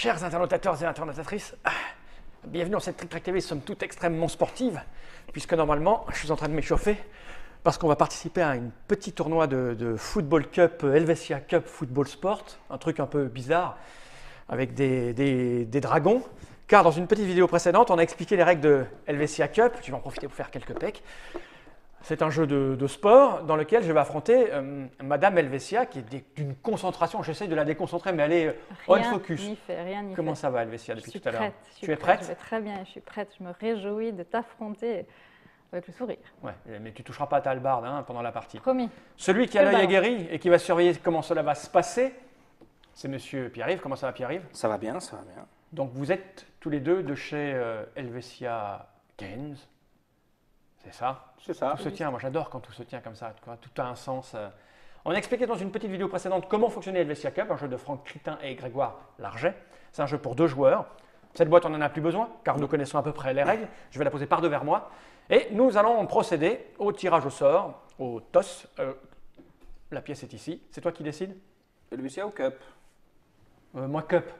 Chers internautateurs et internautatrices, bienvenue dans cette Trick Track TV, somme toute extrêmement sportive, puisque normalement, je suis en train de m'échauffer, parce qu'on va participer à un petit tournoi de Football Cup, Helvetia Cup Football Sport, un truc un peu bizarre, avec des dragons, car dans une petite vidéo précédente, on a expliqué les règles de Helvetia Cup, je vais en profiter pour faire quelques pecs. C'est un jeu de sport dans lequel je vais affronter Madame Helvetia, qui est d'une concentration. J'essaye de la déconcentrer, mais elle est on focus. Rien n'y fait. Comment ça va, Helvetia, depuis tout à l'heure? Tu es prête? Je vais très bien, je suis prête. Je me réjouis de t'affronter avec le sourire. Ouais, mais tu ne toucheras pas à ta hallebarde pendant la partie. Promis. Celui qui a l'œil aguerri et qui va surveiller comment cela va se passer, c'est Monsieur Pierre-Yves. Comment ça va, Pierre-Yves? Ça va bien, ça va bien. Donc, vous êtes tous les deux de chez Helvetia Games. C'est ça? C'est ça. Tout se tient, moi j'adore quand tout se tient comme ça, tout a un sens. On a expliqué dans une petite vidéo précédente comment fonctionnait Helvetia Cup, un jeu de Franck Critin et Grégoire Larget. C'est un jeu pour 2 joueurs. Cette boîte, on n'en a plus besoin, car nous connaissons à peu près les règles. Je vais la poser par devers moi. Et nous allons procéder au tirage au sort, au toss. La pièce est ici. C'est toi qui décides? Helvetia ou Cup? Moi, Cup.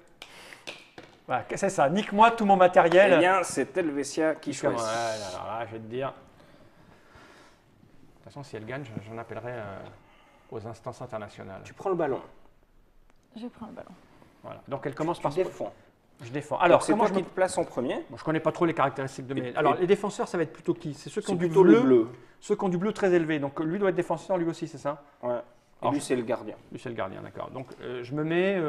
Voilà, c'est ça, nique-moi tout mon matériel. Eh bien, c'est Helvetia qui choisit. Alors là, je vais te dire. De toute façon, si elle gagne, j'en appellerai aux instances internationales. Tu prends le ballon. Je prends le ballon. Voilà. Donc elle commence par. Tu défends. Je défends. Alors, c'est toi qui te places en premier. Bon, je ne connais pas trop les caractéristiques de mes. Alors, les défenseurs, ça va être plutôt qui? C'est ceux qui ont du bleu. Ceux qui ont du bleu très élevé. Donc lui doit être défenseur, lui aussi, c'est ça? Ouais. Et lui, c'est le gardien. Lui, c'est le gardien, d'accord. Donc je me mets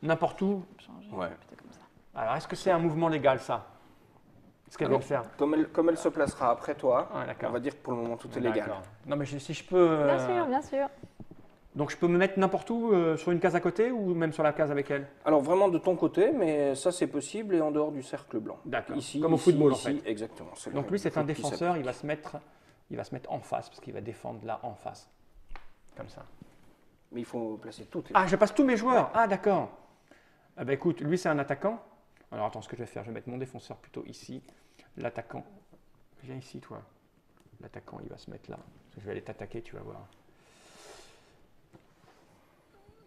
n'importe où. Ouais. Comme ça. Alors, est-ce que c'est un mouvement légal, ça? Ce qu'elle vient de faire. Comme elle se placera après toi, on va dire que pour le moment, tout est légal. Non, mais si je peux. Bien sûr, bien sûr. Donc je peux me mettre n'importe où, sur une case à côté ou même sur la case avec elle? Alors vraiment de ton côté, mais ça c'est possible et en dehors du cercle blanc. D'accord. Ici, comme au football ici, en fait. Exactement. Donc lui c'est un défenseur, il va se mettre en face parce qu'il va défendre là en face. Comme ça. Mais il faut placer toutes les. Ah, je passe tous mes joueurs. Ah d'accord. Ah bah écoute, lui c'est un attaquant. Alors attends, ce que je vais faire, je vais mettre mon défenseur plutôt ici. L'attaquant, viens ici toi. L'attaquant il va se mettre là. Je vais aller t'attaquer, tu vas voir.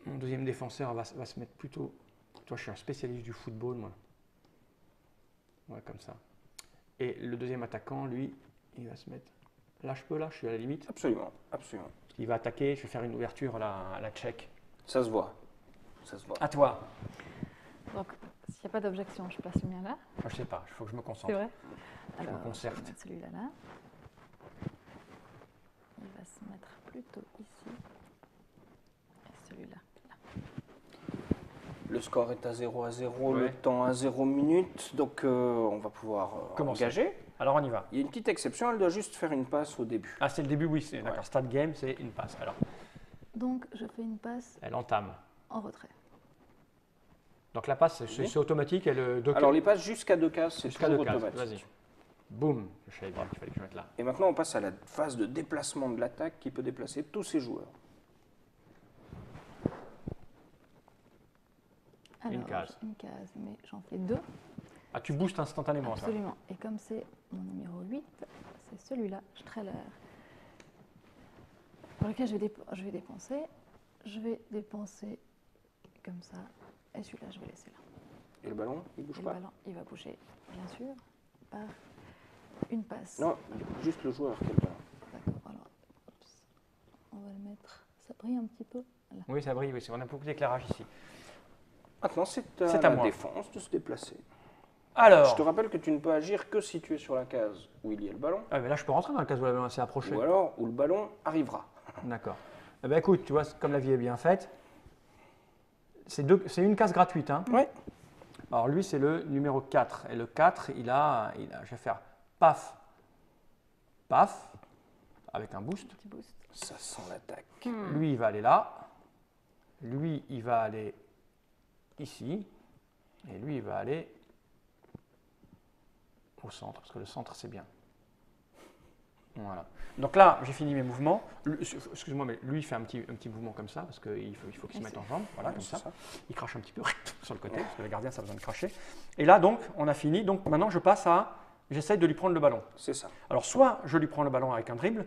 Mon deuxième défenseur va se mettre plutôt. Toi, je suis un spécialiste du football, moi. Ouais, comme ça. Et le deuxième attaquant, lui, il va se mettre. Là, je peux, là, je suis à la limite. Absolument, absolument. Il va attaquer, je vais faire une ouverture à la tchèque. Ça se voit. Ça se voit. À toi. Donc, s'il n'y a pas d'objection, je place le mien là. Je ne sais pas, il faut que je me concentre. C'est vrai? Je me concerte. Je vais mettre celui-là là. Il va se mettre plutôt ici. Et celui-là. Le score est à 0-0, Ouais. le temps à 0 minutes, donc on va pouvoir engager. Alors, on y va. Il y a une petite exception, elle doit juste faire une passe au début. Ah, c'est le début, oui, c'est d'accord. Start game, c'est une passe. Alors, Donc, je fais une passe elle entame. en retrait. Donc, la passe, c'est automatique. Alors les passes jusqu'à 2 cases, c'est jusqu'à toujours 2 cases. automatique. Vas-y. Boum. Je savais bien qu'il fallait que je mette là. Et maintenant, on passe à la phase de déplacement de l'attaque qui peut déplacer tous ses joueurs. Alors, Une case. Une case, mais j'en fais 2. Ah, tu boostes instantanément, ça. Absolument. Et comme c'est mon numéro 8, c'est celui-là, Streller, pour lequel je vais dépenser. Je vais dépenser comme ça. Et celui-là, je vais laisser là. Et le ballon, il bouge Et pas? le ballon, il va bouger, bien sûr, par une passe. Non, juste le joueur qui a le ballon. D'accord, alors, on va le mettre. Ça brille un petit peu là. Oui, ça brille, oui. On a beaucoup d'éclairage ici. Maintenant, c'est C'est à à la moi. défense de se déplacer. Alors. Je te rappelle que tu ne peux agir que si tu es sur la case où il y a le ballon, Ah, mais là, je peux rentrer dans la case où la ballon s'est approché. ou alors où le ballon arrivera. D'accord. Eh ben, écoute, tu vois, comme la vie est bien faite, c'est une case gratuite. Hein. Oui. Alors, lui, c'est le numéro 4. Et le 4, je vais faire paf, paf, avec un boost. Petit boost. Ça sent l'attaque. Lui, il va aller là. Lui, il va aller ici. Et lui, il va aller au centre, parce que le centre, c'est bien. Voilà. Donc là, j'ai fini mes mouvements. Excuse-moi, mais lui, il fait un petit mouvement comme ça, parce qu'il faut qu'il se mette en jambe. Voilà, comme ça. Il crache un petit peu sur le côté, parce que le gardien, ça a besoin de cracher. Et là, donc, on a fini. Donc maintenant, je passe à... J'essaye de lui prendre le ballon. C'est ça. Alors, soit je lui prends le ballon avec un dribble,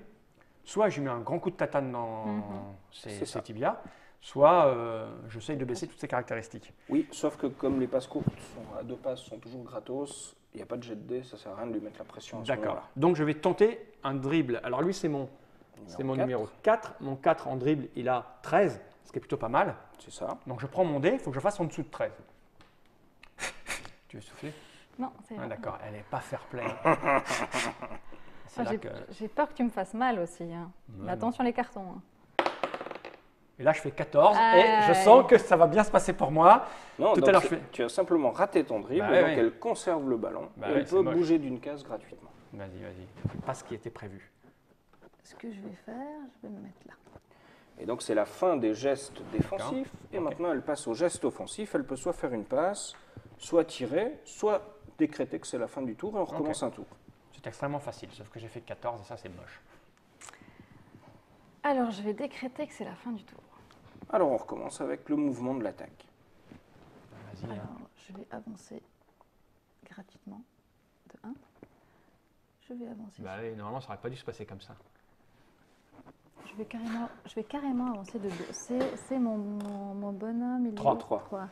soit je lui mets un grand coup de tatane dans ses tibias, soit j'essaye de baisser toutes ces caractéristiques. Oui, sauf que comme les passes courtes à 2 passes sont toujours gratos, il n'y a pas de jet de dés, ça sert à rien de lui mettre la pression à ce D'accord. moment-là. Donc je vais tenter un dribble. Alors lui, c'est mon Numéro numéro 4. Mon 4 en dribble, il a 13, ce qui est plutôt pas mal. C'est ça. Donc je prends mon dé, il faut que je fasse en dessous de 13. Tu veux souffler? Non, c'est Ah, bon. d'accord, elle n'est pas fair play. C'est Ah, là j'ai que... j'ai peur que tu me fasses mal aussi. Hein. Ouais, Mais attention les cartons. Hein. Et là, je fais 14 et je Aïe. sens que ça va bien se passer pour moi. Non, Tout donc à l'heure, c'est- je fais... tu as simplement raté ton dribble, Bah ouais, et donc ouais. elle conserve le ballon, Bah et ouais, elle c'est peut moche. bouger d'une case gratuitement. Vas-y. Pas ce qui était prévu. Ce que je vais faire, je vais me mettre là. Et donc c'est la fin des gestes défensifs, et Ok. maintenant elle passe aux gestes offensifs. Elle peut soit faire une passe, soit tirer, soit décréter que c'est la fin du tour, et on recommence un tour. C'est extrêmement facile, sauf que j'ai fait 14 et ça, c'est moche. Alors, je vais décréter que c'est la fin du tour. Alors on recommence avec le mouvement de l'attaque. Vas-y. Alors, je vais avancer gratuitement de 1. Je vais avancer. Bah oui, normalement, ça n'aurait pas dû se passer comme ça. Je vais carrément avancer de 2. C'est mon bonhomme. Il est Trois. où? Trois. 3.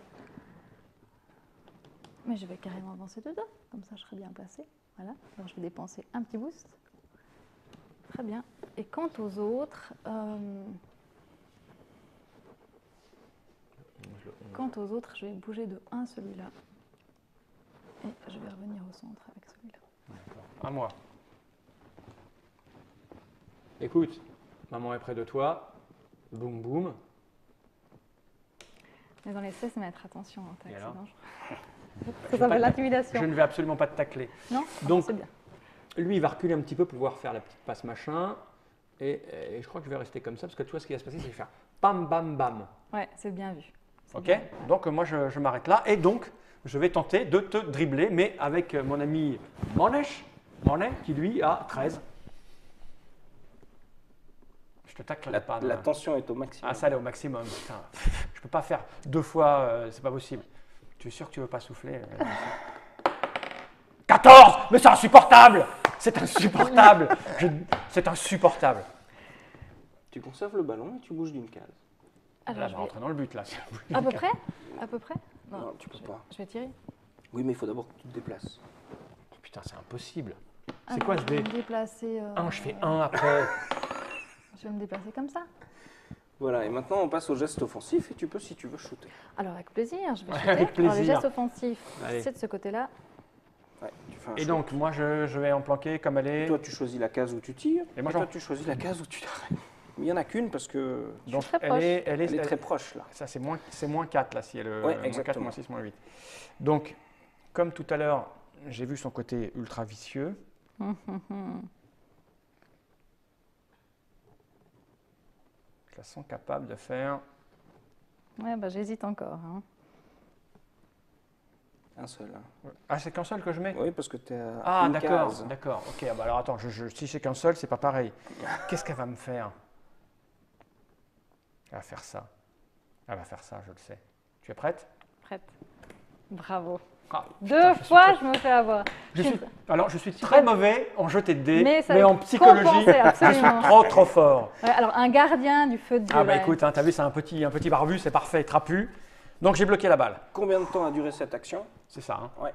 Mais je vais carrément avancer de 2. Comme ça, je serai bien placée. Voilà. Alors, je vais dépenser un petit boost. Très bien. Et quant aux autres, je vais bouger de 1 celui-là. Et je vais revenir au centre avec celui-là. À moi. Écoute, maman est près de toi. Boum, boum. Mais dans les 16 mètres, attention, hein, t'as Et accident. alors Ça Je s'appelle vais pas- l'intimidation. Je ne vais absolument pas te tacler. Non. Donc- C'est bien. Lui, il va reculer un petit peu pour pouvoir faire la petite passe machin. Et je crois que je vais rester comme ça, parce que tu vois, ce qui va se passer, c'est que je vais faire bam, bam, bam. Ouais, c'est bien vu. C'est Ok. bien. Donc moi, je m'arrête là. Et donc, je vais tenter de te dribbler, mais avec mon ami Monet, qui lui a 13. Je te tacle pas. La tension est au maximum. Ah, ça, elle est au maximum. Putain. Je peux pas faire 2 fois, c'est pas possible. Tu es sûr que tu veux pas souffler? 14! Mais c'est insupportable! C'est insupportable! C'est insupportable! Tu conserves le ballon et tu bouges d'une case. Alors, Là, je je vais- rentre dans le but, là. À peu près À peu près Non, tu peux pas. Je vais tirer. Oui, mais il faut d'abord que tu te déplaces. Putain, c'est impossible. C'est Alors, quoi ce je vais dé? me déplacer. 1, je fais 1 après. Je vais me déplacer comme ça. Voilà, et maintenant on passe au geste offensif et tu peux, si tu veux, shooter. Alors, avec plaisir, je vais Ouais, shooter. avec Alors, le plaisir. geste offensif, Allez. c'est de ce côté-là. Ouais, tu fais un Et shoot. donc, moi, je vais en planquer comme elle est. Toi, tu choisis la case où tu tires, Et et moi, toi, j'en- tu choisis la case où tu t'arrêtes. Mais il n'y en a qu'une parce que Donc, très elle proche. est, elle est très proche là. Ça, c'est moins 4, là, si elle est Ouais, moins 4, exactement. moins 6, moins 8. Donc, comme tout à l'heure, j'ai vu son côté ultra vicieux. Je la sens capable de faire. Ouais, bah, j'hésite encore. Hein. Un seul. Hein. Ah, c'est qu'un seul que je mets? Oui, parce que tu es à Ah, une d'accord, case. d'accord. Ok, ah bah alors attends, si c'est qu'un seul, c'est pas pareil. Qu'est-ce qu'elle va me faire? Elle va faire ça. Elle va faire ça, je le sais. Tu es prête? Prête. Bravo. Ah, Deux putain, je suis fois, très- je me fais avoir. Alors, je suis très mauvais en jeter de dés, Mais ça mais en peut psychologie, compenser, je absolument. suis trop fort. Ouais, alors, un gardien du feu de Dieu. Ah bah là. écoute, hein, t'as vu, c'est un petit barbu, c'est parfait, trapu. Donc j'ai bloqué la balle. Combien de temps a duré cette action? C'est ça, hein. Ouais.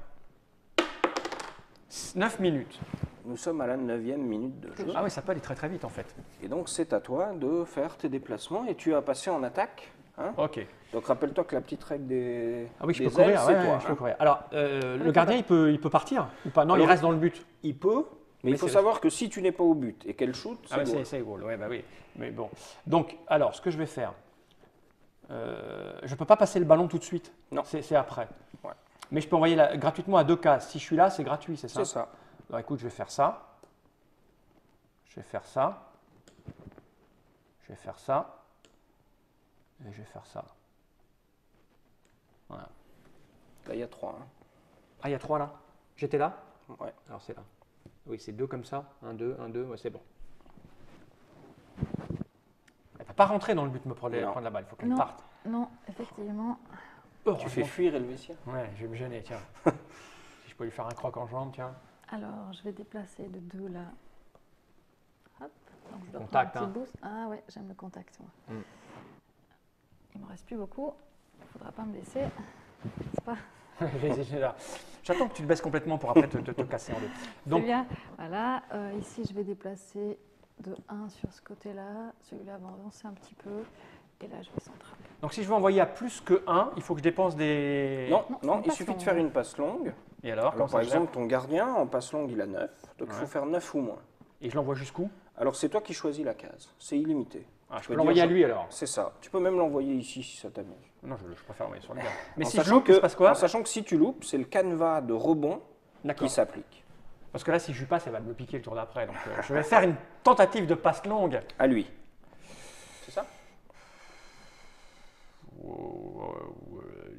9 minutes. Nous sommes à la 9e minute de jeu. Ah oui, ça peut aller très très vite en fait. Et donc c'est à toi de faire tes déplacements et tu as passé en attaque. Hein. Ok. Donc rappelle-toi que la petite règle des, Ah oui, je des peux courir, ailes, ouais, c'est toi. je peux hein. courir. Alors, le gardien, il peut partir ou pas? Non, il Alors, reste dans le but. Il peut, mais il faut c'est- savoir que si tu n'es pas au but et qu'elle shoot, c'est Ah ouais, goal. c'est goal, ouais, bah oui. Mais bon. Donc, alors, ce que je vais faire, je ne peux pas passer le ballon tout de suite. Non. C'est après. Ouais. Mais je peux envoyer gratuitement à 2 cases. Si je suis là, c'est gratuit, c'est ça? C'est ça. Alors écoute, je vais faire ça. Je vais faire ça. Je vais faire ça. Et je vais faire ça. Voilà. Là, il y a 3. Hein. Ah, il y a 3 là? J'étais là? Ouais. Alors c'est là. Oui, c'est 2 comme ça. 1, 2, 1, 2. Ouais, c'est bon. Elle va pas rentrer dans le but de me prendre Non. la balle. Il faut qu'elle Non. parte. Non, effectivement. Tu fais fuir Helvetia. Ouais, je vais me gêner, tiens. Si je peux lui faire un croc en jambe, tiens. Alors, je vais déplacer de 2 là. Hop. Donc, je dois Contact, prendre un petit hein. boost. Ah ouais, j'aime le contact. Moi. m'en reste plus beaucoup. Il ne faudra pas me laisser. C'est pas... J'attends que tu te baisses complètement pour après te casser en deux. Donc, c'est bien. Voilà. Ici, je vais déplacer de 1 sur ce côté-là. Celui-là va avancer un petit peu. Et là, je vais central. Donc, si je veux envoyer à plus que 1, il faut que je dépense des... Non, il suffit de faire une passe longue. Et alors, par exemple, ton gardien, en passe longue, il a 9. Donc, il faut faire 9 ou moins. Et je l'envoie jusqu'où? Alors, c'est toi qui choisis la case. C'est illimité. Ah, je peux l'envoyer à lui alors? C'est ça. Tu peux même l'envoyer ici si ça t'amuse. Non, je préfère l'envoyer sur le gars. Mais en si je loupe, il se passe quoi? En sachant que si tu loupes, c'est le canevas de rebond qui s'applique. Parce que là, si je lui passe, elle va me le piquer le tour d'après. Donc, je vais faire une tentative de passe longue. À lui. C'est ça?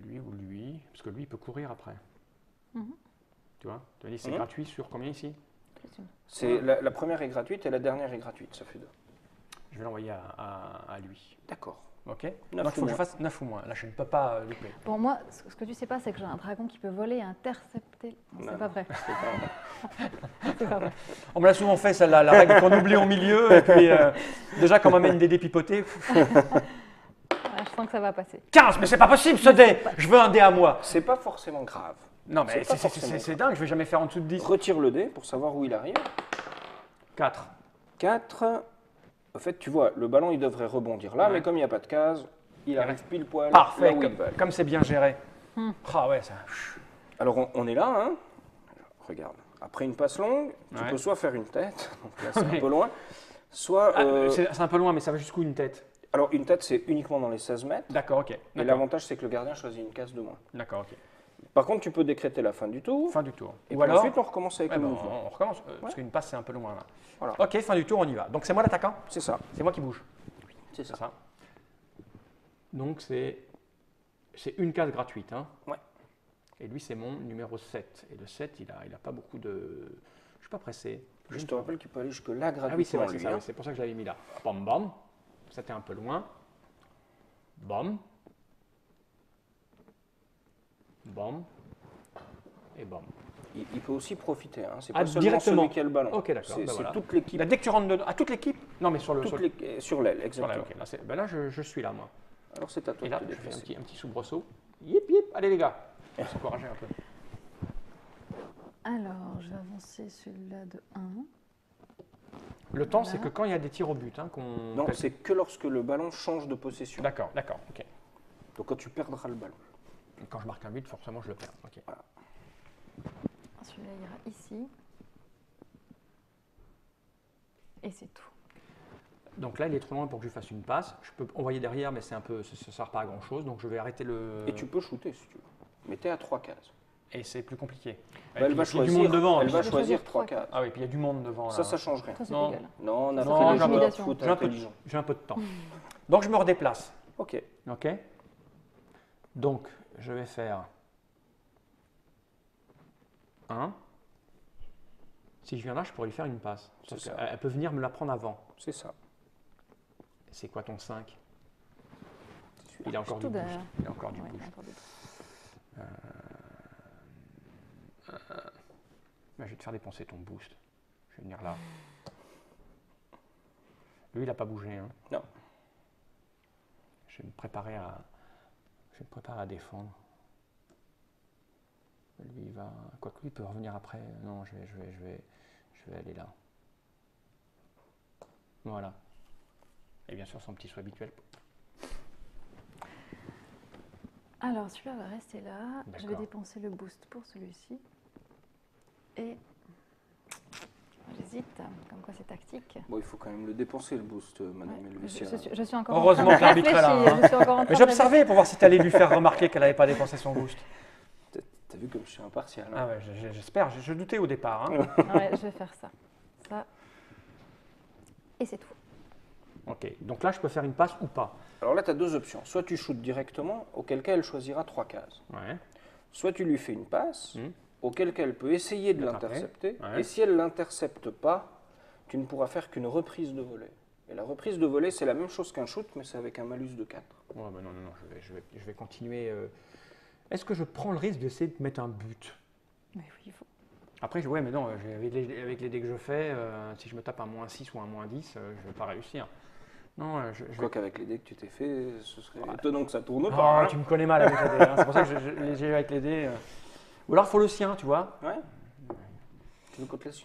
Lui ou lui. Parce que lui, il peut courir après. Mm-hmm. Tu vois? Tu m'as dit c'est gratuit sur combien ici? C'est la première est gratuite et la dernière est gratuite. Ça fait 2. Je vais l'envoyer à lui. D'accord. Ok. 9 donc, il faut que je fasse 9 ou moins. Là, je ne peux pas louper. Bon, moi, ce que tu sais pas, c'est que j'ai un dragon qui peut voler et intercepter. Non, c'est pas vrai. C'est pas vrai. On me l'a souvent fait, celle-là, la règle qu'on oublie au milieu. Et puis, déjà, quand on m'amène des dés pipotés. Voilà, je sens que ça va passer. 15, mais c'est pas possible ce dé. Je veux un dé à moi. C'est pas forcément grave. Non, mais c'est dingue, je vais jamais faire en dessous de 10. Retire le dé pour savoir où il arrive. 4. 4. En fait, tu vois, le ballon, il devrait rebondir là, mais comme il n'y a pas de case, il arrive pile poil Parfait, là où il va. comme c'est bien géré. Ah ouais, ça. Alors, on est là, hein. Regarde. Après une passe longue, tu peux soit faire une tête, donc là, c'est un peu loin, soit... c'est un peu loin, mais ça va jusqu'où une tête? Alors, une tête, c'est uniquement dans les 16 mètres. D'accord, ok. Et l'avantage, c'est que le gardien choisit une case de moins. D'accord, ok. Par contre, tu peux décréter la fin du tour. Fin du tour. Et puis ensuite, on recommence avec le ben, mouvement. on recommence, parce qu'une passe, c'est un peu loin là. Voilà. Ok, fin du tour, on y va. Donc c'est moi l'attaquant? C'est ça. C'est moi qui bouge. C'est ça. Donc c'est une case gratuite. Hein. Ouais. Et lui, c'est mon numéro 7. Et le 7, il a pas beaucoup de... Je ne suis pas pressé. Je te rappelle qu'il peut aller jusque là gratuitement. Ah oui, c'est vrai, c'est lui, ça. hein. Oui, c'est pour ça que je l'avais mis là. Bam, bam. C'était un peu loin. Bam. Bam. Et bam. Il peut aussi profiter. Hein. C'est pas Ah, seulement directement. celui qui a le ballon. Ok, d'accord. C'est Ben voilà. toute l'équipe. Là, dès que tu rentres dedans... Ah, toute l'équipe? Non, mais sur le... Sur l'aile, exactement. Sur l'aile, ok. Là, là je suis là, moi. Alors c'est à toi Et de là, te je fais déplacer. un petit soubresaut. Yip, yip. Allez, les gars. On va s'encourager un peu. Alors, je vais avancer celui-là de 1. Le temps, c'est que quand il y a des tirs au but, hein, qu'on... Non, c'est que lorsque le ballon change de possession. D'accord, ok. Donc quand tu perdras le ballon. Quand je marque un but, forcément, je le perds. Ok. Voilà. Celui-là ira ici. Et c'est tout. Donc là, il est trop loin pour que je fasse une passe. Je peux envoyer derrière, mais c'est un peu, ça ne sert pas à grand-chose. Donc je vais arrêter le... Et tu peux shooter si tu veux. Mais t'es à 3 cases. Et c'est plus compliqué. Elle va choisir, du monde devant. elle va Je vais choisir choisir 3 trois cases. Ah oui, puis il y a du monde devant. Là. Ça change rien. Ça, c'est Non. légal. Non, on a Ça fait fait des joueurs de l'intimidation. foot J'ai un peu intelligents. J'ai un peu de temps. Donc je me redéplace. Ok. Ok. Donc je vais faire 1. Si je viens là, je pourrais lui faire une passe. C'est ça. Elle peut venir me la prendre avant. C'est ça. C'est quoi ton 5? Celui-là. Il a encore du Tout boost. derrière. Il a encore du Ouais, boost. encore des- Ben, je vais te faire dépenser ton boost. Je vais venir là. Lui, il n'a pas bougé. Hein. Non. Je vais me préparer à défendre. Lui, il va. Quoique lui, il peut revenir après. Non, je vais aller là. Voilà. Et bien sûr, son petit saut habituel. Alors, celui-là va rester là. Je vais D'accord. dépenser le boost pour celui-ci. Et j'hésite, comme quoi c'est tactique. Bon, il faut quand même le dépenser, le boost, madame Ouais, Helvetia. je suis encore Heureusement en que train de l'arbitre est là, réfléchir. hein. Je suis encore en train Mais de j'observais pour voir si tu allais lui faire remarquer qu'elle n'avait pas dépensé son boost. T'as vu comme je suis impartial. Hein. Ah ouais, j'espère. Je doutais au départ. Hein. réfléchir. Ouais, je vais faire ça. Ça. Et c'est tout. Ok. Donc là, je peux faire une passe ou pas. Alors là, tu as 2 options. Soit tu shootes directement, auquel cas elle choisira 3 cases. Ouais. Soit tu lui fais une passe, Mhm. auquel cas elle peut essayer de D'attraper. l'intercepter. Ouais. Et si elle ne l'intercepte pas, tu ne pourras faire qu'une reprise de volée. Et la reprise de volée, c'est la même chose qu'un shoot, mais c'est avec un malus de 4. Ouais, bah non, je vais continuer. Est-ce que je prends le risque d'essayer de mettre un but? Mais oui, il faut. Après, ouais, mais non, avec les dés que je fais, si je me tape un -6 ou un -10, je ne vais pas réussir. Non, Quoi qu'avec les dés que tu t'es fait, ce serait étonnant que ça tourne Oh, pas. Hein. tu me connais mal avec les dés. Hein. C'est pour ça que j'ai eu avec les dés. Ou alors, il faut le sien, tu vois. Ouais. Tu veux qu'on te laisse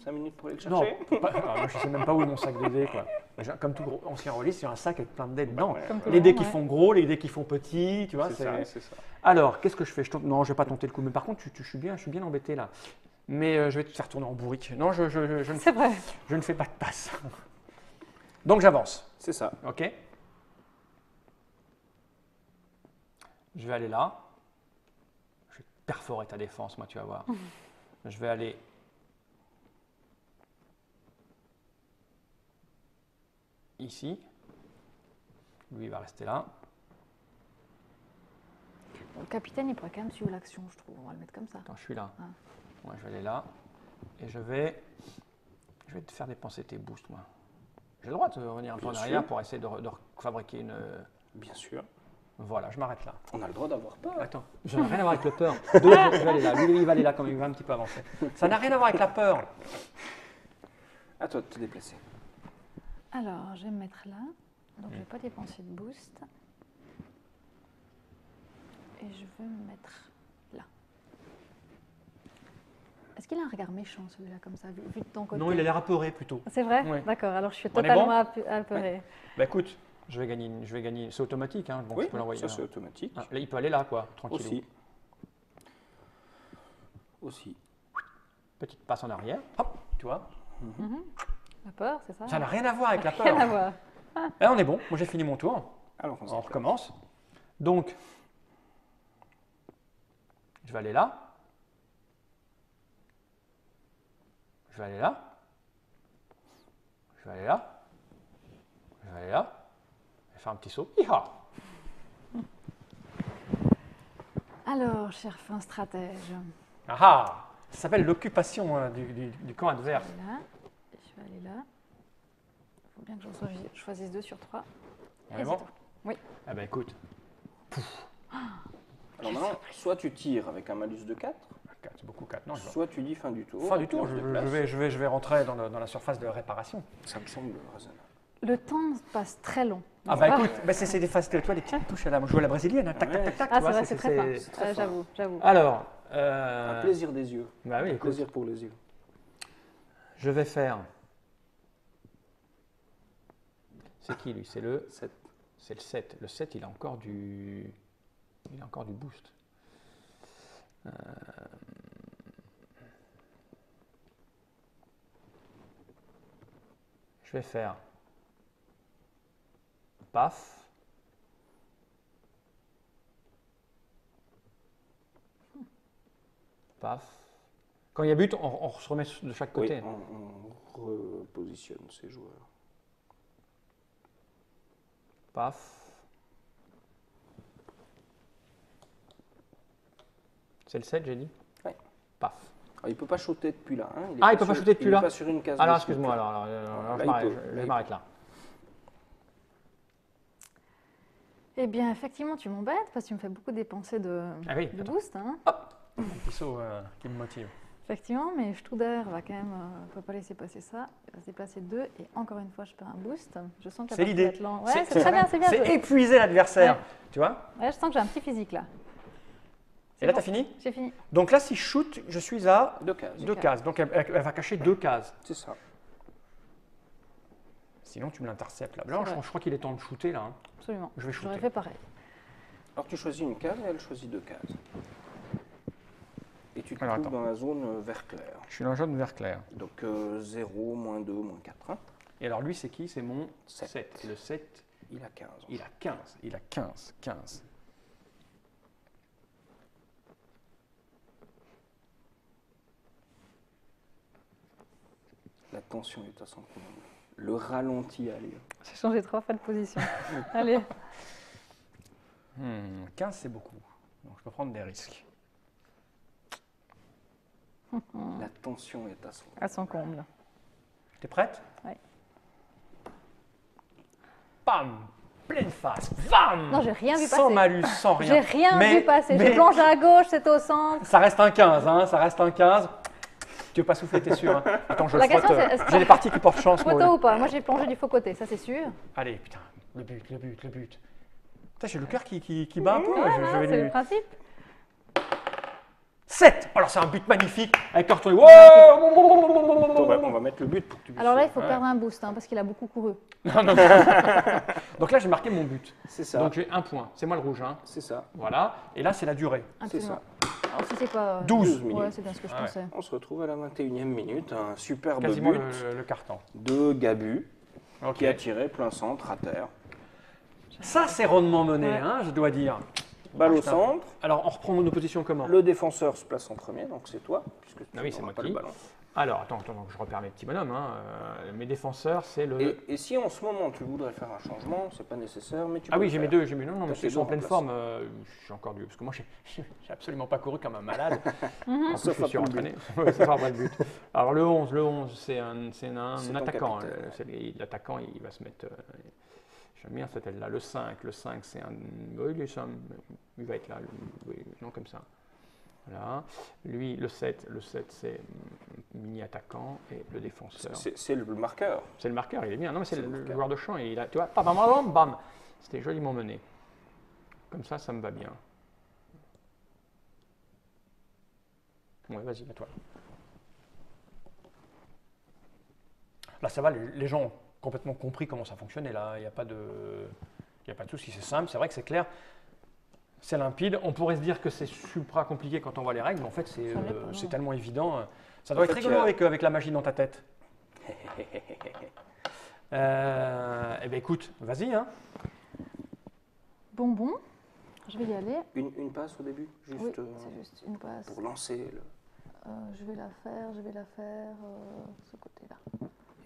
5 minutes pour aller le Non, chercher? moi, je sais même pas où est mon sac de dés. Quoi. Comme tout gros ancien rôliste, il y a un sac avec plein de dés dedans. Ouais. Les dés qui font gros, les dés qui font petits, tu vois. C'est ça, c'est ça. Alors, qu'est-ce que je fais? Non, je vais pas tenter le coup. Mais par contre, je suis bien embêté là. Mais je vais te faire tourner en bourrique. Non, je C'est vrai. je ne fais pas de passe. Donc, j'avance. C'est ça. OK. Je vais aller là. Je vais perforer ta défense, moi, tu vas voir. Je vais aller ici. Lui, il va rester là. Le capitaine, il pourrait quand même suivre l'action, je trouve. On va le mettre comme ça. Attends, je suis là. Ah. Ouais, je vais aller là. Et je vais te faire dépenser tes boosts, moi. J'ai le droit de revenir un peu en Bien arrière sûr. pour essayer de fabriquer une... Bien sûr. Voilà, je m'arrête là. On a le droit d'avoir peur. Attends, ça n'a rien à voir avec le peur. Donc, je vais aller là. Lui, il va aller là quand même, il va un petit peu avancer. Ça n'a rien à voir avec la peur. À toi de te déplacer. Alors, je vais me mettre là. Donc, je ne vais pas dépenser de boost. Et je vais me mettre là. Est-ce qu'il a un regard méchant, celui-là, comme ça, vu de ton côté? Non, il a l'air apeuré plutôt. C'est vrai? Oui. D'accord, alors je suis On est totalement bon apeurée. Bah écoute, je vais gagner. C'est automatique, hein. Donc Oui, je peux l'envoyer ça là. c'est automatique. Ah, là, il peut aller là, quoi, tranquille. Aussi. Petite passe en arrière, hop, tu vois. La peur, c'est ça? Ça n'a rien à voir avec la peur. Rien à voir. Là, on est bon. Moi, j'ai fini mon tour. Alors On recommence. Donc, je vais aller là. Je vais aller là. Je vais aller là. Je vais aller là. Je vais faire un petit saut. Hi-ha. Alors, cher fin stratège, Ah ah. Ça s'appelle l'occupation du camp adverse. je vais aller là. Il faut bien que je choisisse 2 sur 3. On est bon? Oui. Ah ben écoute. Alors maintenant, soit tu tires avec un malus de 4, 4, c'est beaucoup 4. Non, je soit tu dis fin du tour. fin du tour, on se je déplace. vais rentrer dans la surface de réparation. Ça me semble raisonnable. Le temps passe très long. Ah bah écoute, bah c'est des phases, tu vois, des petites touches à la. Moi, je joue à la brésilienne, hein, tac, tac, tac, tac. Ah, tu vois, c'est vrai, c'est très fin. c'est très fin. J'avoue. Alors, Un plaisir des yeux. bah oui, Un écoute, plaisir pour les yeux. je vais faire. C'est qui lui? C'est le 7. C'est le 7. Le 7, il a encore du boost. Je vais faire paf. Paf. Quand il y a but, on se remet de chaque côté. Oui, on repositionne ces joueurs. Paf. C'est le 7, j'ai dit? Oui. Paf. Alors, il ne peut pas shooter depuis là. Hein. Ah, il peut pas shooter depuis là? Il n'est pas sur une case. Alors, dessus. excuse-moi, alors, Là, je m'arrête là. Eh bien, effectivement, tu m'embêtes parce que tu me fais beaucoup dépenser de Attends. boost. Hein. Un petit saut qui me motive. Effectivement, mais Studer va quand même, peut pas laisser passer ça. Il va se déplacer 2 et encore une fois, je perds un boost. Je sens que la C'est partie l'idée. va être lente. Ouais, c'est très bien, c'est bien. C'est joué. épuiser l'adversaire, Ouais. tu vois? Ouais, je sens que j'ai un petit physique là. Et là, bon. t'as fini? J'ai fini. Donc là, si je shoot, je suis à 2 cases. 2 cases. Donc elle va cacher 2 cases. C'est ça. Sinon, tu me l'interceptes là. Là, C'est vrai. je crois qu'il est temps de shooter là. Hein. Absolument. Je vais J'aurais shooter. fait pareil. Alors tu choisis une case et elle choisit 2 cases. Et tu te Alors, trouves attends. dans la zone vert clair. Je suis dans le jaune vert clair. Donc 0, moins 2, moins 4. Hein. Et alors lui, c'est qui? C'est mon 7. 7. Le 7, Il a 15. il a 15. Il a 15. 15. La tension est à son comble. Le ralenti a lieu. J'ai changé 3 fois de position. Allez. 15, c'est beaucoup. Donc je peux prendre des risques. La tension est à son comble. À son comble. T'es prête? Oui. Bam! Pleine face. Bam! Non, j'ai rien vu Sans passer. malus, sans rien. J'ai rien Mais- vu passer. mais- Je plonge à gauche, c'est au centre. Ça reste un 15, hein, ça reste un 15. Tu veux pas souffler, t'es sûr hein? Attends, je La le frotte. question, c'est, est-ce que- J'ai des parties qui portent chance. moi, Photo ou pas? Moi, j'ai plongé du faux côté, ça c'est sûr. Allez, putain, le but. Putain, j'ai le cœur qui bat un peu. je vais C'est lui- le principe. 7. Alors, c'est un but magnifique avec le retourné. On va mettre le but pour que tu puisses. Alors là, il faut Ouais. perdre un boost parce qu'il a beaucoup couru. Donc là, j'ai marqué mon but. C'est ça. Donc j'ai un point. C'est moi le rouge. Hein. C'est ça. Voilà. Et là, c'est la durée. C'est Absolument. ça. Alors si c'est pas... 12 minutes. Ouais, c'est bien ce que je Ah ouais. pensais. On se retrouve à la 21e minute. Un superbe Quasiment but le carton. de Gabu Ok. qui a tiré plein centre à terre. Ça, c'est rondement mené, Ouais. hein, je dois dire. Balle au Putain. centre. Alors, on reprend nos positions comment? Le défenseur se place en premier, donc c'est toi, puisque tu Ah oui, c'est n'auras moi pas qui. le ballon. Alors, attends, je repère mes petits bonhommes. Hein. Mes défenseurs, c'est le. Et si en ce moment tu voudrais faire un changement, c'est pas nécessaire, mais tu Ah peux oui, le j'ai mes faire. deux. Non, T'as mais tes ils sont en deux pleine remplaçants. forme. Je suis encore du. Parce que moi, j'ai absolument pas couru comme un malade. En plus, Sauf je me suis après le entraîné. Ouais, sauf après le but. Alors, le 11, c'est un C'est ton attaquant. capitaine. L'attaquant, il va se mettre. J'aime bien cette aile-là. Le 5, c'est un. Oui, il va être là. Oui, non, comme ça. Voilà. Lui, le 7, c'est mini-attaquant et le défenseur. C'est le marqueur. C'est le marqueur, il est bien. Non, mais c'est C'est le le marqueur. joueur de champ. Et il a, tu vois, bam, bam, bam, bam. C'était joliment mené. Comme ça me va bien. Ouais, vas-y, à toi. Là, ça va, les gens ont complètement compris comment ça fonctionnait. Là, il n'y a pas de souci. C'est simple, c'est vrai que c'est clair. C'est limpide. On pourrait se dire que c'est supra compliqué quand on voit les règles, mais en fait, c'est Ça l'est pas, non. tellement évident. Ça doit En être fait, rigolo il y a- avec la magie dans ta tête. Eh bien, écoute, vas-y. Hein. Bonbon, je vais y aller. Une passe au début, juste Oui, c'est juste une passe. pour lancer le... Je vais la faire ce côté-là.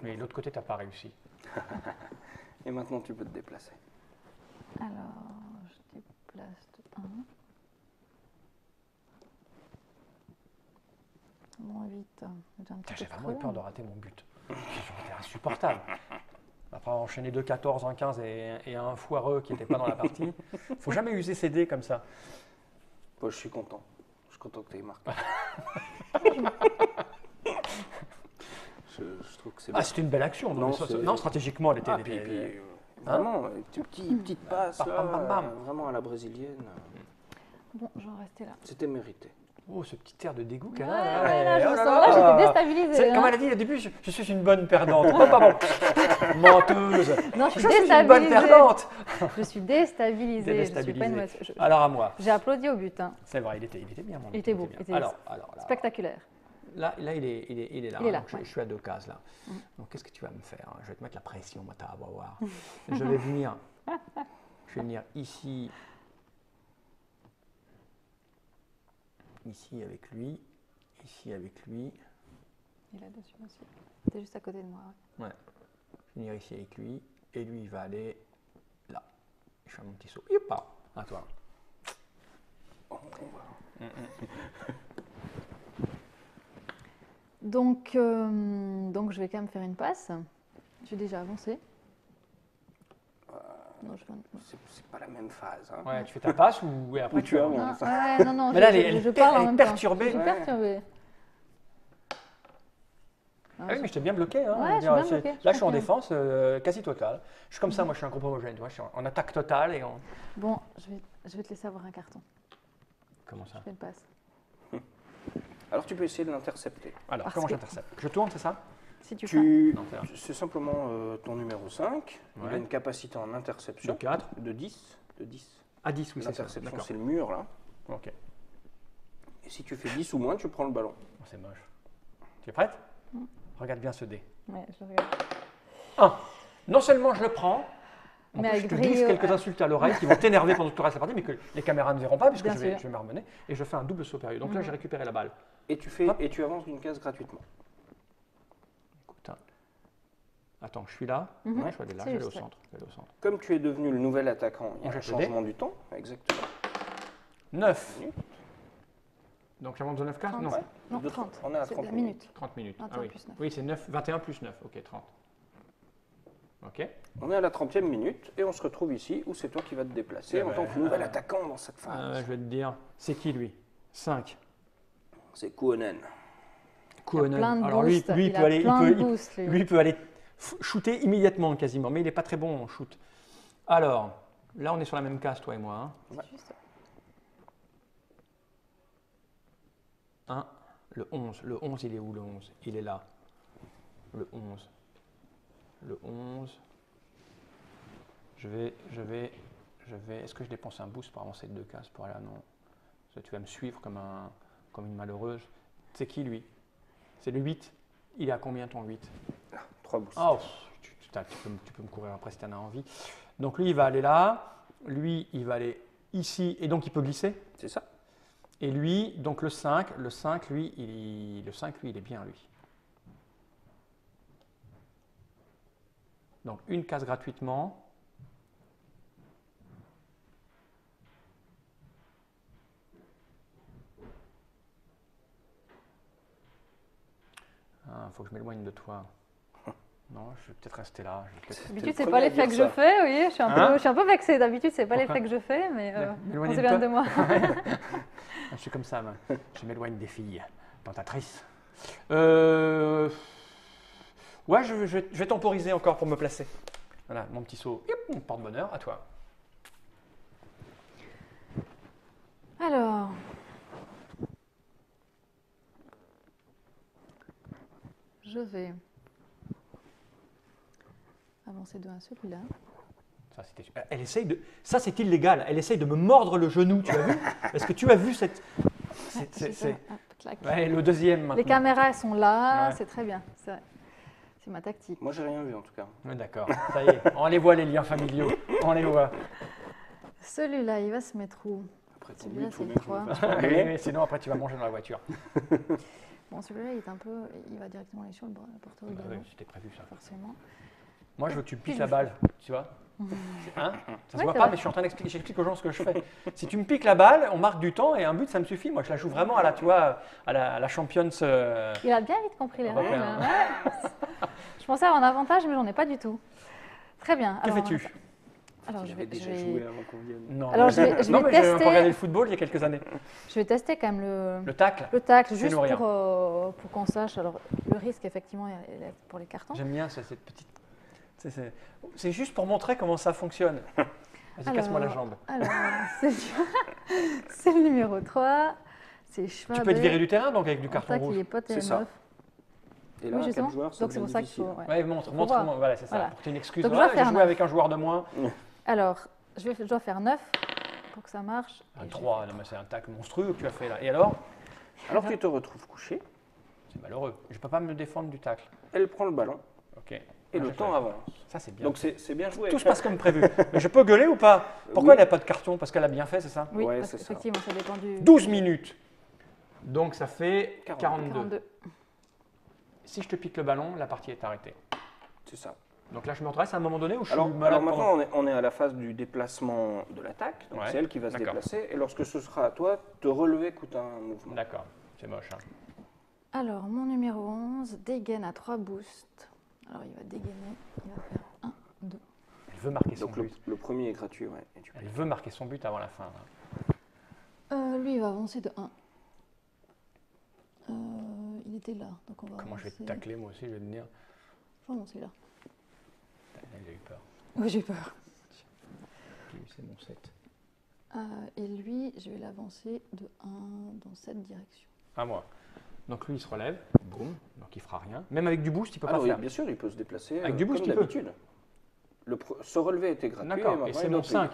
Mais l'autre côté, tu n'as pas réussi. Et maintenant tu peux te déplacer. Alors, je déplace de 1. Bon, 8. J'ai un petit J'ai peu vraiment eu creux, peur de rater mon but. C'était insupportable. Après avoir enchaîné 2-14, 1-15 et un foireux qui n'était pas dans la partie, il ne faut jamais user ses dés comme ça. Bon, je suis content. Je suis content que tu aies marqué. je trouve que c'est bien. Ah, c'était une belle action. Non, c'est- Non, stratégiquement, elle était. Ah, puis, vraiment, petite passe, Bam, là, bam, bam, bam. vraiment à la brésilienne. Bon, je vais en rester là. C'était mérité. Oh, ce petit air de dégoût qu'elle Ouais, a. là, je Oh me là sens là. là, j'étais déstabilisée. Comme hein. elle a dit au début, je suis une bonne perdante. Oh, pardon. Menteuse. Non, je suis Je suis une bonne déstabilisée. perdante. Je suis déstabilisée. Je suis pas une Déstabilisée. mauvaise- je- Alors à moi. J'ai applaudi au but. Hein. C'est vrai, il était bien mon Il était beau, bien. il était Alors là. Spectaculaire. Là, il est là. Il est hein, là, donc ouais. je suis à 2 cases là. Donc qu'est-ce que tu vas me faire hein? Je vais te mettre la pression, Mata, on va voir. Je vais venir ici. Ici avec lui. Ici avec lui. Il est là-dessus aussi. T'es juste à côté de moi. Ouais. Ouais. Venir ici avec lui. Et lui, il va aller là. Je fais mon petit saut. Youpa. À toi. Donc je vais quand même faire une passe. J'ai déjà avancé. Non, je vais... C'est pas la même phase. Hein. Ouais, tu fais ta passe ou et après Ou tu avances. avances. Non, ouais, non, Mais là, je, elle est je parle en même temps. perturbée. Je suis Ouais. perturbée. Ah oui, mais je t'ai bien bloqué. Hein, Ouais, je veux je suis dire, bien c'est- bloqué, je Là, je suis en confirme. défense quasi totale. Je suis comme ça, moi, je suis un groupe homogène. Tu vois, je suis en attaque totale et en. Bon, je vais te laisser avoir un carton. Comment ça Je fais une passe. Alors tu peux essayer de l'intercepter. Alors, Parce comment que- j'intercepte? Je tourne, c'est ça? Si tu Non, c'est là. C'est simplement ton numéro 5. Il a Ouais. une capacité en interception De 4. de 10. De 10. À 10, oui, c'est ça. L'interception, D'accord. c'est le mur là. Ok. Et si tu fais 10 ou moins, tu prends le ballon. Oh, c'est moche. Tu es prête? Regarde bien ce dé. Ouais, je regarde. 1. Non seulement je le prends, en Mais plus, avec je te glisse brio, quelques ouais. insultes à l'oreille qui vont t'énerver pendant tout le reste de la partie, mais que les caméras ne verront pas puisque Bien je vais sûr. me ramener. Et je fais un double saut périlleux. Donc là, j'ai récupéré la balle. Et tu, fais, Hop. et tu avances d'une case gratuitement. Écoute, hein. Attends, je suis là. Mhm. Ouais, je vais aller là, C'est je vais aller au juste, centre. Je vais aller au centre. Comme tu es devenu le nouvel attaquant, il y On a un jette le dé. changement du temps. Exactement. 9. Donc j'avance de 9 cases? Non. Ouais. Non, De- 30. on est à C'est 30 la minute. 30 minutes. 21 Ah oui. plus 9. Oui, c'est 9, 21 plus 9. Ok, 30. Ok. On est à la 30e minute et on se retrouve ici où c'est toi qui vas te déplacer Eh en ben, tant que nouvel attaquant dans cette phase. Je vais te dire, c'est qui lui? 5. C'est Kouonen. Il a plein de Alors lui, boosts, lui, il a plein de boosts, lui. lui, il peut aller shooter immédiatement quasiment, mais il n'est pas très bon en shoot. Alors, là on est sur la même case, toi et moi. Hein. Juste- 1, le 11. Le 11, il est où le 11? Il est là. Le 11. Le 11. Je vais. Est-ce que je dépense un boost pour avancer de 2 cases pour aller là? Non. Ça, tu vas me suivre comme une malheureuse. C'est qui lui? C'est le 8. Il est à combien ton 8? 3 boosts. Oh, tu peux me courir après si tu en as envie. Donc lui, il va aller là. Lui, il va aller ici. Et donc, il peut glisser. C'est ça. Et lui, donc le 5, lui, il est bien, lui. Donc, une case gratuitement. Il faut que je m'éloigne de toi. Non, je vais peut-être rester là. D'habitude, c'est pas l'effet que je fais, oui. Je suis un peu vexée. D'habitude, c'est pas l'effet que je fais, mais on se vient de moi. Je suis comme ça, moi. Je m'éloigne des filles tentatrices. Ouais, je vais temporiser encore pour me placer. Voilà, mon petit saut. Yep, mon porte-bonheur, à toi. Alors. Je vais avancer de 1 celui-là. Ça, c'est illégal. Elle essaye de me mordre le genou, tu as vu? Est-ce que tu as vu cette... Ouais, le deuxième maintenant. Les caméras elles sont là, Ouais. c'est très bien. C'est ma tactique. Moi, j'ai rien vu en tout cas. Ouais, d'accord, ça y est, on les voit les liens familiaux, on les voit. Celui-là, il va se mettre où? Après ton Celui-là, but, il faut c'est bien le que je me 3. fasse pas Oui, aimer. mais sinon après tu vas manger dans la voiture. Bon, celui-là, il va directement aller sur le porteur de Bah ballon, oui, c'était prévu ça. forcément. Moi je veux que tu me piques Puis la je balle, tu vois. Hein? Ça se Ouais, voit c'est pas, vrai. mais je suis en train d'expliquer, j'explique aux gens ce que je fais. Si tu me piques la balle, on marque du temps et un but ça me suffit. Moi je la joue vraiment à la, tu vois, à la Champions. Il a bien vite compris les règles. Européen. Ouais. Je pensais avoir un avantage, mais j'en ai pas du tout. Très bien. Que Alors, fais-tu? Alors, Il je avait vais, déjà je joué vais, avant qu'on vienne. Non, Alors, je vais non, mais j'ai tester- regardé le football il y a quelques années. je vais tester quand même Le tacle, le tacle, juste nous rien. pour qu'on sache. Alors, le risque, effectivement, il est pour les cartons. j'aime bien cette petite. C'est juste pour montrer comment ça fonctionne. Vas-y, casse-moi la jambe. Alors, c'est le numéro 3. C'est Schwab. Tu peux être viré du terrain donc avec du En carton tacle, rouge. il est pas C'est ça. TM9. Et là, Oui, à justement. 4 joueurs, ça Donc, c'est devient pour ça qu'il difficile. faut. ouais. Ouais, montre, Faut montre, voir. voilà, c'est ça. Voilà. Pour que tu aies une excuse. Donc, je Voilà, dois j'ai faire joué 9. avec un joueur de moins. Alors, je dois faire 9 pour que ça marche. Un Et 3, non, mais c'est un tacle monstrueux que tu as fait là. Et alors? Alors tu te retrouves couché, C'est malheureux. Je ne peux pas me défendre du tacle. elle prend le ballon Ok. et Ah, le je temps fais. avance. Ça, c'est bien. Donc c'est bien joué. Tout se passe comme prévu. Mais je peux gueuler ou pas? Pourquoi Oui. elle n'a pas de carton? Parce qu'elle a bien fait, c'est ça? Oui, Ouais, parce c'est ça. qu'effectivement, ça dépend du. 12 minutes. Donc ça fait 42. 42. Si je te pique le ballon, la partie est arrêtée. C'est ça. Donc là, je me redresse à un moment donné ou je Alors, suis malade maintenant, pendant- on est à la phase du déplacement de l'attaque. Donc Ouais, c'est elle qui va se d'accord. déplacer. Et lorsque ce sera à toi, te relever coûte un mouvement. D'accord, c'est moche. Hein. Alors, mon numéro 11 dégaine à 3 boosts. Alors, il va dégainer. Il va faire 1, 2. Elle veut marquer son Donc but. le premier est gratuit. Ouais, et tu peux- Elle veut marquer son but avant la fin. Là. Lui, il va avancer de 1. Il était là. Donc on va Comment je vais te avancer. tacler moi aussi, je vais te dire. Je vais avancer là. Elle a eu peur. Oui, j'ai peur. Lui, c'est mon 7. Et lui, je vais l'avancer de 1 dans cette direction. À moi. Donc lui, il se relève. Boum. Donc il fera rien. Même avec du boost, il peut Alors, pas faire. bien sûr, il peut se déplacer Avec du boost, comme il peut. d'habitude. Se relever était gratuit. D'accord. maintenant, Et c'est il mon doit payer. 5.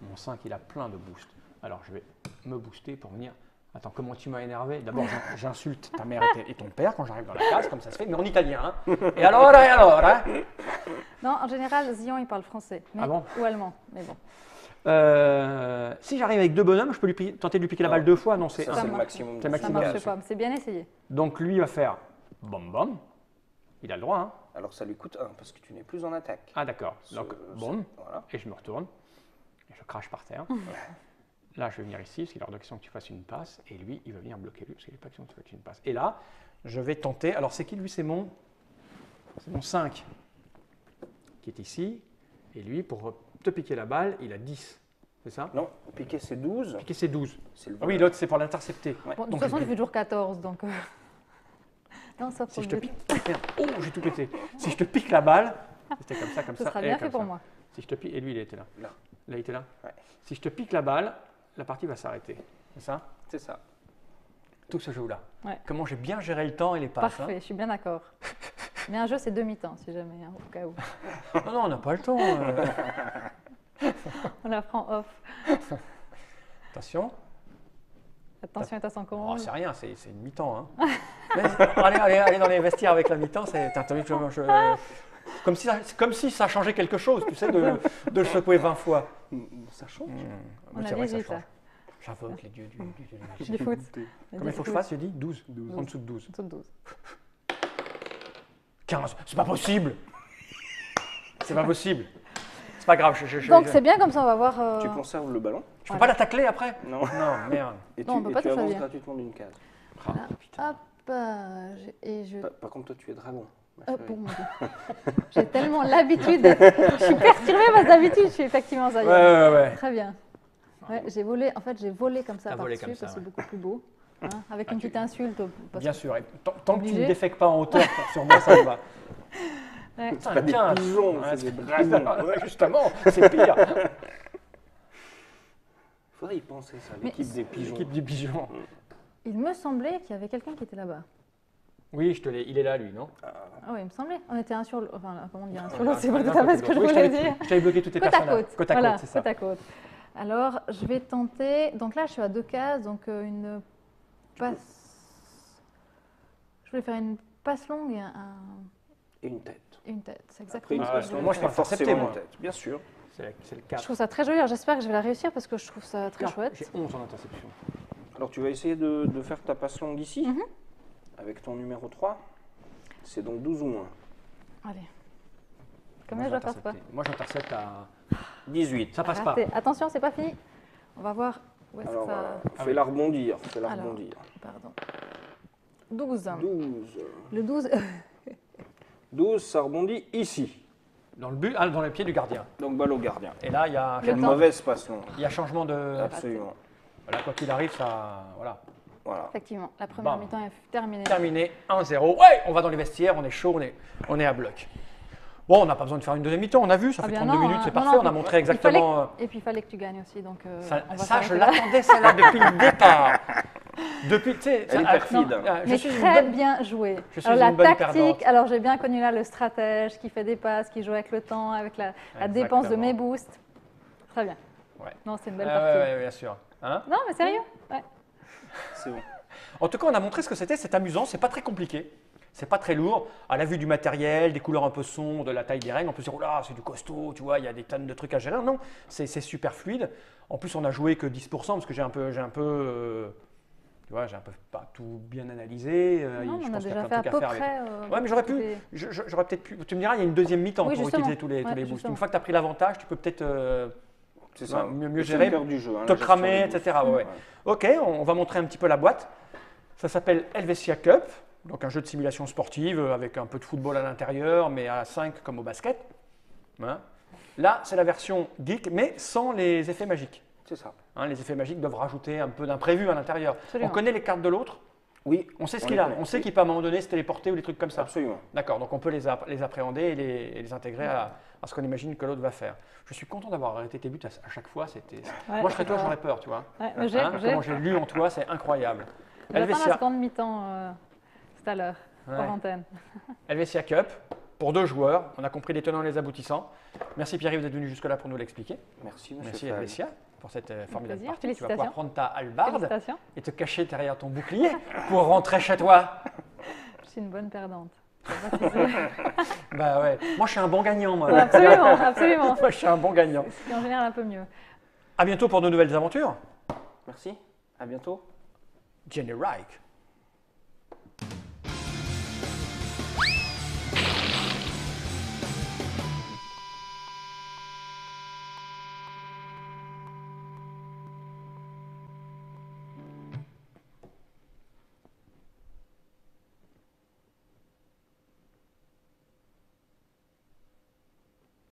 Mon 5, il a plein de boosts. Alors je vais me booster pour venir. Attends, comment tu m'as énervé? D'abord, j'insulte ta mère et ton père quand j'arrive dans la case, comme ça se fait, mais en italien. Hein. Et alors, hein? Non, en général, Zion, il parle français. Mais, Ah bon? ou allemand. Mais bon. Si j'arrive avec 2 bonhommes, je peux tenter de lui piquer la Non. balle 2 fois? Non, c'est Ça, 1. c'est le marche. maximum. C'est de le Ça maximum. marche efficace. pas. C'est bien essayé. Donc lui, il va faire bom bom. Il a le droit. Hein. Alors ça lui coûte 1 parce que tu n'es plus en attaque. Ah d'accord. Donc bon. Voilà. Et je me retourne. Et je crache par terre. Là, je vais venir ici, parce qu'il est hors de question que tu fasses une passe. Et lui, il va venir bloquer lui, parce qu'il n'est pas question que tu fasses une passe. Et là, je vais tenter. Alors, c'est qui lui? C'est mon 5 qui est ici. Et lui, pour te piquer la balle, il a 10. C'est ça? Non, piquer c'est 12. Piquer, c'est 12. C'est le Ah oui, l'autre, c'est pour l'intercepter. Ouais. Bon, de Donc, toute façon, je il fait toujours 14. Donc, Non, ça pour Si je le te but. pique, merde, oh, j'ai tout pété. Si je te pique la balle, c'était comme ça, Ce sera et bien comme fait pour ça. moi. Si je te pique, et lui, il était là. Là. Là, il était là. Ouais. Si je te pique la balle, la partie va s'arrêter. C'est ça? C'est ça. Tout ce jeu-là. Ouais. Comment j'ai bien géré le temps et les passes. Parfait, je suis bien d'accord. Mais un jeu, c'est demi-temps, si jamais, hein, au cas où. Hein. Non, on n'a pas le temps. On la prend off. Attention. Attention, attention, Oh, comment c'est rien, c'est une mi-temps. Hein. allez dans les vestiaires avec la mi-temps, comme si ça changeait quelque chose, tu sais, de le secouer 20 fois. Ça change. On C'est a vrai, ça léger, ça. change. J'invoque les dieux du Du foot. Combien il faut que je fasse, j'ai dit 12. En dessous de 12. En dessous de 12. 15. C'est pas possible. C'est pas possible. C'est pas grave. Donc c'est bien, comme ça on va voir. Tu conserves le ballon. Je peux pas la tacler après? Non. Non, merde. Et Non, on peut pas tu te avances choisir. gratuitement d'une case. Voilà. Hop, et je. Par contre, toi, tu es dragon. ma Oh, chérie. pour mon Dieu. J'ai tellement l'habitude d'être. Je suis perturbée parce que d'habitude, je suis effectivement ça. y est. Ouais. Très bien. Ouais, j'ai volé, en fait, j'ai volé comme ça T'as volé par-dessus comme ça, parce que c'est ouais. beaucoup plus beau. Hein, avec une petite insulte. Parce Bien que- sûr. Et tant que tu ne Obligé. défèques pas en hauteur, sur moi, ça me va. Ouais. C'est pas des pigeons, Ouais, c'est des dragons. Ouais, justement, c'est pire. Faudrait y penser, ça, Mais l'équipe des pigeons. L'équipe du pigeon. Il me semblait qu'il y avait quelqu'un qui était là-bas. Oui, il est là, lui, non? Ah oui, il me semblait. On était un sur l'autre. Enfin, comment dire, un sur Ouais, l'autre, c'est pas un tout à côté fait de ce que je l'autre. Oui, voulais je dire. Je t'avais bloqué toutes les Côte à personnages. côte. Côte à Voilà, côte, c'est ça. côte à côte. Alors, je vais tenter. Donc là, je suis à 2 cases, donc une passe. Je voulais faire une passe longue Et une tête. et une tête. C'est Après, exactement une ce que passe je longue, voulais moi, je faire. peux forcément accepter, moi. une tête, bien sûr. C'est le Je 4. trouve ça très joli. Alors, j'espère que je vais la réussir parce que je trouve ça très chouette. J'ai 11 en interception. Alors, tu vas essayer de faire ta passe longue ici, Mhm. avec ton numéro 3. C'est donc 12 ou moins. Allez. Combien je dois faire pas Moi, j'intercepte à 18. Ça passe pas. Raté. Attention, c'est pas fini. On va voir où est-ce que Alors, ça. fais-la rebondir. Fais-la Alors. rebondir. Pardon. 12. 12. Le 12. 12, ça rebondit ici. Dans le but, dans les pieds du gardien. Donc, balle au gardien. Et là, il y a Le Une temps. mauvaise passe longue. changement de. Absolument. Voilà, quoi qu'il arrive, ça. Voilà. Voilà. Effectivement, la première Bam. mi-temps est terminée. Terminé, 1-0. Ouais, on va dans les vestiaires, on est chaud, on est à bloc. Bon, on n'a pas besoin de faire une deuxième mi-temps, on a vu, ça Ah fait bien 32 non, minutes, hein. c'est Non, parfait, non, on a puis- montré il fallait exactement. Et puis il fallait que tu gagnes aussi, donc on va Ça, je s'arrêter là. l'attendais celle-là depuis le départ. Depuis, tu sais, Elle est ça- perfide. non, je Mais suis une très bonne- bien joué. je suis Alors la une bonne tactique, perdante. alors j'ai bien connu là le stratège qui fait des passes, qui joue avec le temps, avec la dépense de Exactement. mes boosts. Très bien. Ouais. Non, c'est une belle Ouais, partie. ouais, bien sûr. Hein Non, mais sérieux. Ouais. C'est bon. En tout cas, on a montré ce que c'était, c'est amusant, c'est pas très compliqué. C'est pas très lourd. À la vue du matériel, des couleurs un peu sombres, de la taille des règles, on peut se dire, oh là, c'est du costaud, tu vois, il y a des tonnes de trucs à gérer. Non, c'est super fluide. En plus, on a joué que 10% parce que j'ai un peu, tu vois, j'ai un peu pas tout bien analysé. Non, je on a pense qu'il y déjà a fait à plein de peu trucs à faire. près. Ouais, mais j'aurais pu, c'était- j'aurais peut-être pu. Tu me diras, il y a une deuxième mi-temps Oui, pour justement. utiliser tous les Ouais, boosts. justement. Une fois que tu as pris l'avantage, tu peux peut-être C'est Ouais, ça. mieux C'est gérer, le cœur du jeu. Hein, te la gestion cramer, des boosts. etc. Ouais. Ok, on va montrer un petit peu la boîte. Ça s'appelle Helvetia Cup, donc un jeu de simulation sportive avec un peu de football à l'intérieur, mais à 5 comme au basket. Hein. Là, c'est la version geek, mais sans les effets magiques. C'est ça. Hein, les effets magiques doivent rajouter un peu d'imprévu à l'intérieur. Absolument. On connaît les cartes de l'autre, Oui. on sait ce On qu'il les a, connaît. on sait Oui. qu'il peut à un moment donné se téléporter ou des trucs comme ça. Absolument. D'accord, donc on peut les appréhender et les intégrer à ce qu'on imagine que l'autre va faire. Je suis content d'avoir arrêté tes buts à chaque fois. Ouais, Moi, je serais toi, c'est j'aurais peur, tu vois. Ouais, mais j'ai. Hein, comment j'ai lu en toi, c'est incroyable. J'attends la Helvetia, seconde mi-temps tout à l'heure, Ouais. hors antenne. Helvetia Cup, pour 2 joueurs. On a compris les tenants et les aboutissants. Merci Pierre-Yves d'être venu jusque-là pour nous l'expliquer. Merci, monsieur Merci Fall. Helvetia pour cette formidable plaisir. partie. Tu vas pouvoir Félicitations. prendre ta hallebarde Félicitations. et te cacher derrière ton bouclier pour rentrer chez toi. Je suis une bonne perdante. Je sais pas si c'est- Bah ouais, moi je suis un bon gagnant. Moi, Absolument, absolument. Moi, je suis un bon gagnant. C'est en général un peu mieux. À bientôt pour de nouvelles aventures. Merci. À bientôt. Jenny Reich.